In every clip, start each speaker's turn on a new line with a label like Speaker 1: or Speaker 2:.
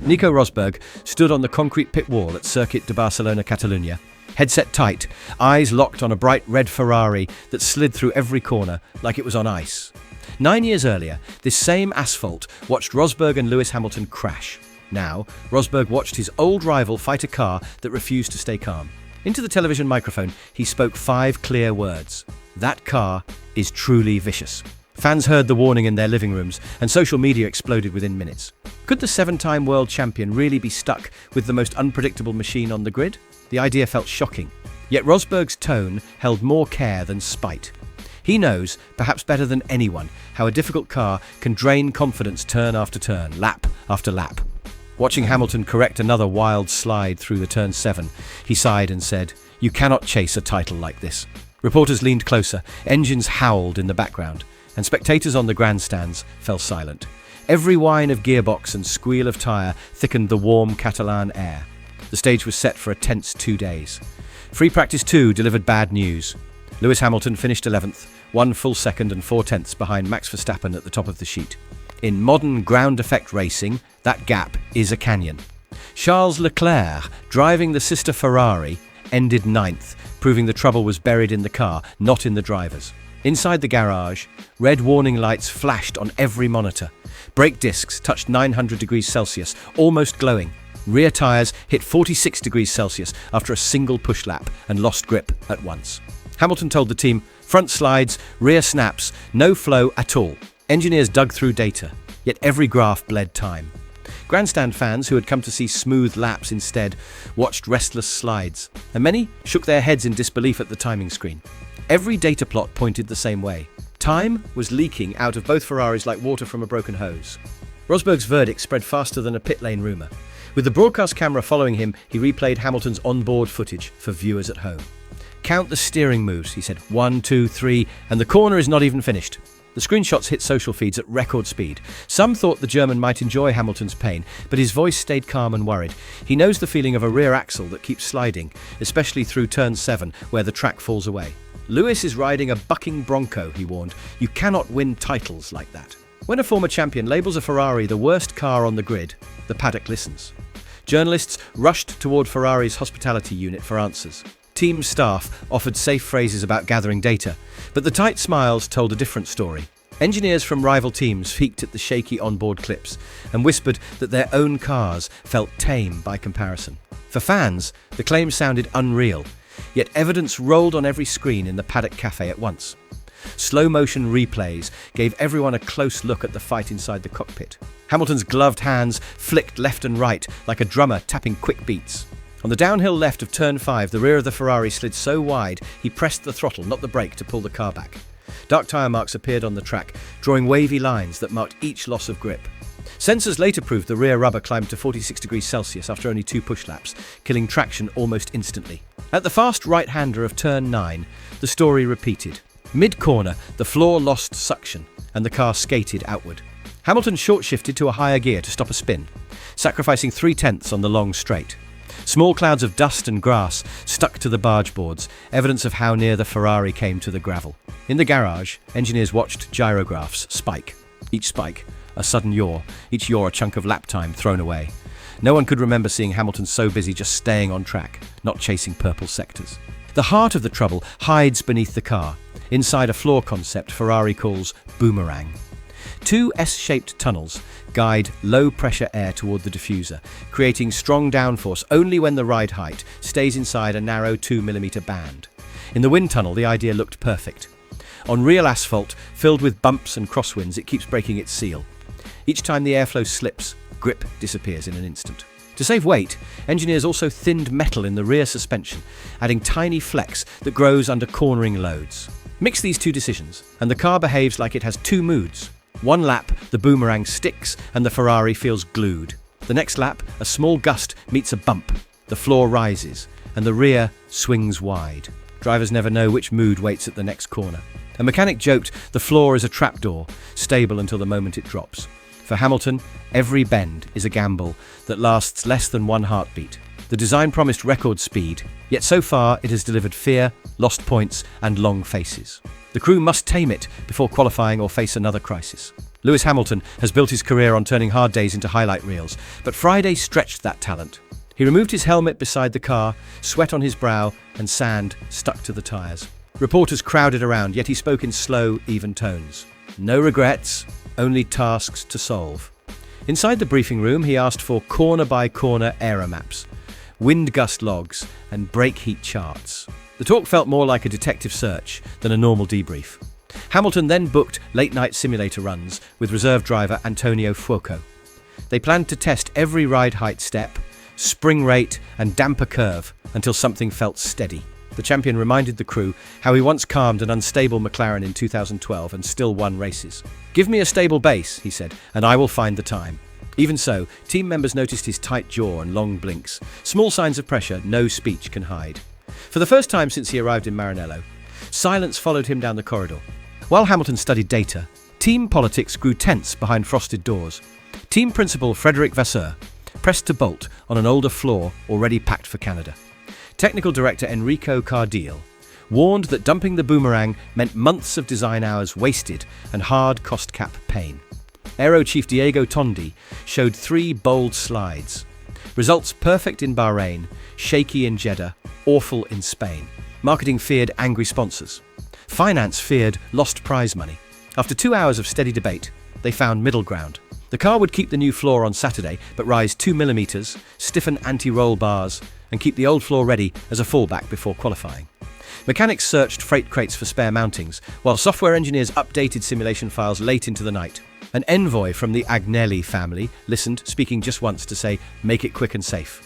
Speaker 1: Nico Rosberg stood on the concrete pit wall at Circuit de Barcelona, Catalunya, headset tight, eyes locked on a bright red Ferrari that slid through every corner like it was on ice. 9 years earlier, this same asphalt watched Rosberg and Lewis Hamilton crash. Now, Rosberg watched his old rival fight a car that refused to stay calm. Into the television microphone, he spoke 5 clear words. That car is truly vicious. Fans heard the warning in their living rooms, and social media exploded within minutes. Could the 7-time world champion really be stuck with the most unpredictable machine on the grid? The idea felt shocking. Yet Rosberg's tone held more care than spite. He knows, perhaps better than anyone, how a difficult car can drain confidence turn after turn, lap after lap. Watching Hamilton correct another wild slide through the turn 7, he sighed and said, "You cannot chase a title like this." Reporters leaned closer, engines howled in the background, and spectators on the grandstands fell silent. Every whine of gearbox and squeal of tyre thickened the warm Catalan air. The stage was set for a tense 2 days. Free practice 2 delivered bad news. Lewis Hamilton finished 11th, 1 full second and 4/10 behind Max Verstappen at the top of the sheet. In modern ground effect racing, that gap is a canyon. Charles Leclerc, driving the sister Ferrari, ended 9th, proving the trouble was buried in the car, not in the drivers. Inside the garage, red warning lights flashed on every monitor. Brake discs touched 900 degrees Celsius, almost glowing. Rear tyres hit 46 degrees Celsius after a single push lap and lost grip at once. Hamilton told the team, front slides, rear snaps, no flow at all. Engineers dug through data, yet every graph bled time. Grandstand fans who had come to see smooth laps instead watched restless slides, and many shook their heads in disbelief at the timing screen. Every data plot pointed the same way. Time was leaking out of both Ferraris like water from a broken hose. Rosberg's verdict spread faster than a pit lane rumour. With the broadcast camera following him, he replayed Hamilton's onboard footage for viewers at home. "Count the steering moves," he said. 1, 2, 3, and the corner is not even finished. The screenshots hit social feeds at record speed. Some thought the German might enjoy Hamilton's pain, but his voice stayed calm and worried. He knows the feeling of a rear axle that keeps sliding, especially through turn 7, where the track falls away. "Lewis is riding a bucking bronco," he warned. "You cannot win titles like that." When a former champion labels a Ferrari the worst car on the grid, the paddock listens. Journalists rushed toward Ferrari's hospitality unit for answers. Team staff offered safe phrases about gathering data, but the tight smiles told a different story. Engineers from rival teams peeked at the shaky onboard clips and whispered that their own cars felt tame by comparison. For fans, the claims sounded unreal, yet evidence rolled on every screen in the paddock cafe at once. Slow-motion replays gave everyone a close look at the fight inside the cockpit. Hamilton's gloved hands flicked left and right like a drummer tapping quick beats. On the downhill left of turn 5, the rear of the Ferrari slid so wide he pressed the throttle, not the brake, to pull the car back. Dark tyre marks appeared on the track, drawing wavy lines that marked each loss of grip. Sensors later proved the rear rubber climbed to 46 degrees Celsius after only 2 push laps, killing traction almost instantly. At the fast right-hander of turn 9, the story repeated. Mid-corner, the floor lost suction, and the car skated outward. Hamilton short-shifted to a higher gear to stop a spin, sacrificing 3/10 on the long straight. Small clouds of dust and grass stuck to the barge boards, evidence of how near the Ferrari came to the gravel. In the garage, engineers watched gyrographs spike. Each spike, a sudden yaw, each yaw a chunk of lap time thrown away. No one could remember seeing Hamilton so busy just staying on track, not chasing purple sectors. The heart of the trouble hides beneath the car, inside a floor concept Ferrari calls Boomerang. 2 S-shaped tunnels guide low-pressure air toward the diffuser, creating strong downforce only when the ride height stays inside a narrow 2mm band. In the wind tunnel, the idea looked perfect. On real asphalt, filled with bumps and crosswinds, it keeps breaking its seal. Each time the airflow slips, grip disappears in an instant. To save weight, engineers also thinned metal in the rear suspension, adding tiny flex that grows under cornering loads. Mix these 2 decisions, and the car behaves like it has 2 moods. One lap, the Boomerang sticks and the Ferrari feels glued. The next lap, a small gust meets a bump. The floor rises, and the rear swings wide. Drivers never know which mood waits at the next corner. A mechanic joked the floor is a trapdoor, stable until the moment it drops. For Hamilton, every bend is a gamble that lasts less than 1 heartbeat. The design promised record speed, yet so far it has delivered fear, lost points, and long faces. The crew must tame it before qualifying or face another crisis. Lewis Hamilton has built his career on turning hard days into highlight reels, but Friday stretched that talent. He removed his helmet beside the car, sweat on his brow, and sand stuck to the tyres. Reporters crowded around, yet he spoke in slow, even tones. No regrets, only tasks to solve. Inside the briefing room, he asked for corner-by-corner aero maps, wind gust logs, and brake heat charts. The talk felt more like a detective search than a normal debrief. Hamilton then booked late-night simulator runs with reserve driver Antonio Fuoco. They planned to test every ride height step, spring rate, and damper curve until something felt steady. The champion reminded the crew how he once calmed an unstable McLaren in 2012 and still won races. "Give me a stable base," he said, "and I will find the time." Even so, team members noticed his tight jaw and long blinks, small signs of pressure no speech can hide. For the first time since he arrived in Maranello, silence followed him down the corridor. While Hamilton studied data, team politics grew tense behind frosted doors. Team principal Frédéric Vasseur pressed to bolt on an older floor already packed for Canada. Technical director Enrico Cardile warned that dumping the Boomerang meant months of design hours wasted and hard cost cap pain. Aero chief Diego Tondi showed 3 bold slides. Results perfect in Bahrain, shaky in Jeddah, awful in Spain. Marketing feared angry sponsors. Finance feared lost prize money. After 2 hours of steady debate, they found middle ground. The car would keep the new floor on Saturday, but rise 2 millimeters, stiffen anti-roll bars, and keep the old floor ready as a fallback before qualifying. Mechanics searched freight crates for spare mountings, while software engineers updated simulation files late into the night. An envoy from the Agnelli family listened, speaking just once to say, "Make it quick and safe."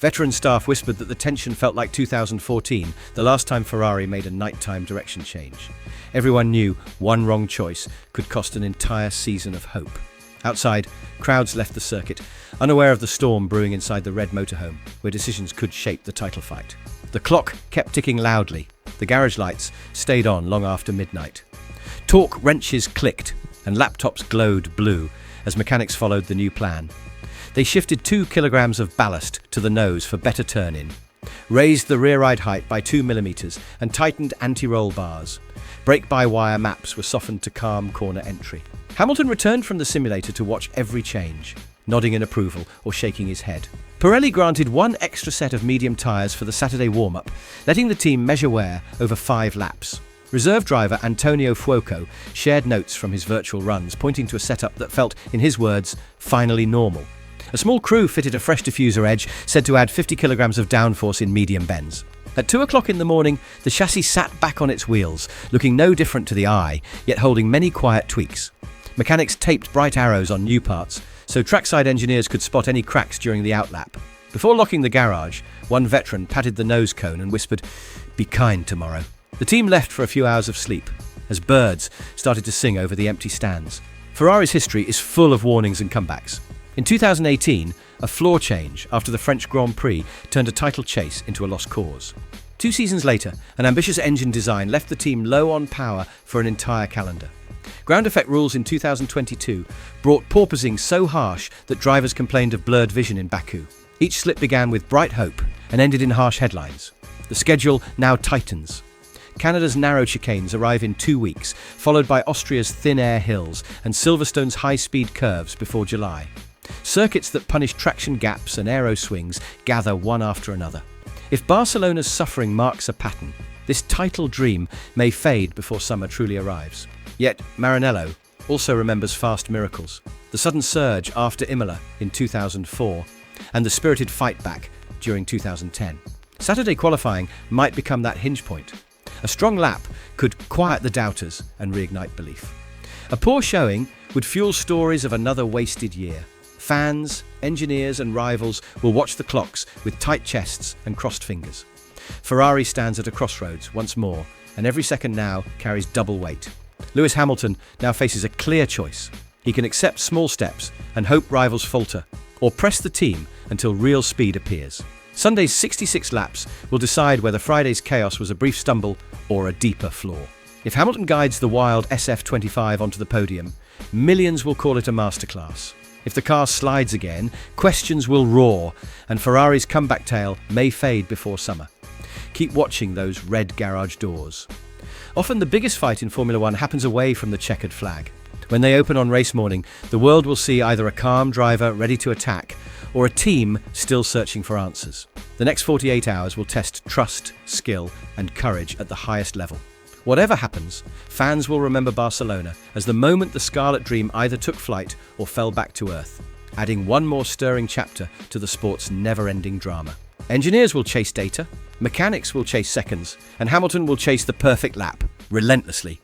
Speaker 1: Veteran staff whispered that the tension felt like 2014, the last time Ferrari made a nighttime direction change. Everyone knew one wrong choice could cost an entire season of hope. Outside, crowds left the circuit, unaware of the storm brewing inside the red motorhome, where decisions could shape the title fight. The clock kept ticking loudly. The garage lights stayed on long after midnight. Torque wrenches clicked, and laptops glowed blue as mechanics followed the new plan. They shifted 2 kilograms of ballast to the nose for better turn-in, raised the rear ride height by 2 millimeters, and tightened anti-roll bars. Brake-by-wire maps were softened to calm corner entry. Hamilton returned from the simulator to watch every change, nodding in approval or shaking his head. Pirelli granted 1 extra set of medium tyres for the Saturday warm-up, letting the team measure wear over 5 laps. Reserve driver Antonio Fuoco shared notes from his virtual runs, pointing to a setup that felt, in his words, finally normal. A small crew fitted a fresh diffuser edge, said to add 50 kilograms of downforce in medium bends. At 2 o'clock in the morning, the chassis sat back on its wheels, looking no different to the eye, yet holding many quiet tweaks. Mechanics taped bright arrows on new parts, so trackside engineers could spot any cracks during the outlap. Before locking the garage, one veteran patted the nose cone and whispered, "Be kind tomorrow." The team left for a few hours of sleep, as birds started to sing over the empty stands. Ferrari's history is full of warnings and comebacks. In 2018, a floor change after the French Grand Prix turned a title chase into a lost cause. 2 seasons later, an ambitious engine design left the team low on power for an entire calendar. Ground effect rules in 2022 brought porpoising so harsh that drivers complained of blurred vision in Baku. Each slip began with bright hope and ended in harsh headlines. The schedule now tightens. Canada's narrow chicanes arrive in 2 weeks, followed by Austria's thin air hills and Silverstone's high-speed curves before July. Circuits that punish traction gaps and aero swings gather one after another. If Barcelona's suffering marks a pattern, this title dream may fade before summer truly arrives. Yet Maranello also remembers fast miracles. The sudden surge after Imola in 2004 and the spirited fight back during 2010. Saturday qualifying might become that hinge point. A strong lap could quiet the doubters and reignite belief. A poor showing would fuel stories of another wasted year. Fans, engineers and rivals will watch the clocks with tight chests and crossed fingers. Ferrari stands at a crossroads once more, and every second now carries double weight. Lewis Hamilton now faces a clear choice. He can accept small steps and hope rivals falter, or press the team until real speed appears. Sunday's 66 laps will decide whether Friday's chaos was a brief stumble or a deeper flaw. If Hamilton guides the wild SF25 onto the podium, millions will call it a masterclass. If the car slides again, questions will roar, and Ferrari's comeback tale may fade before summer. Keep watching those red garage doors. Often the biggest fight in Formula One happens away from the checkered flag. When they open on race morning, the world will see either a calm driver ready to attack or a team still searching for answers. The next 48 hours will test trust, skill, and courage at the highest level. Whatever happens, fans will remember Barcelona as the moment the Scarlet Dream either took flight or fell back to earth, adding one more stirring chapter to the sport's never-ending drama. Engineers will chase data, mechanics will chase seconds, and Hamilton will chase the perfect lap, relentlessly.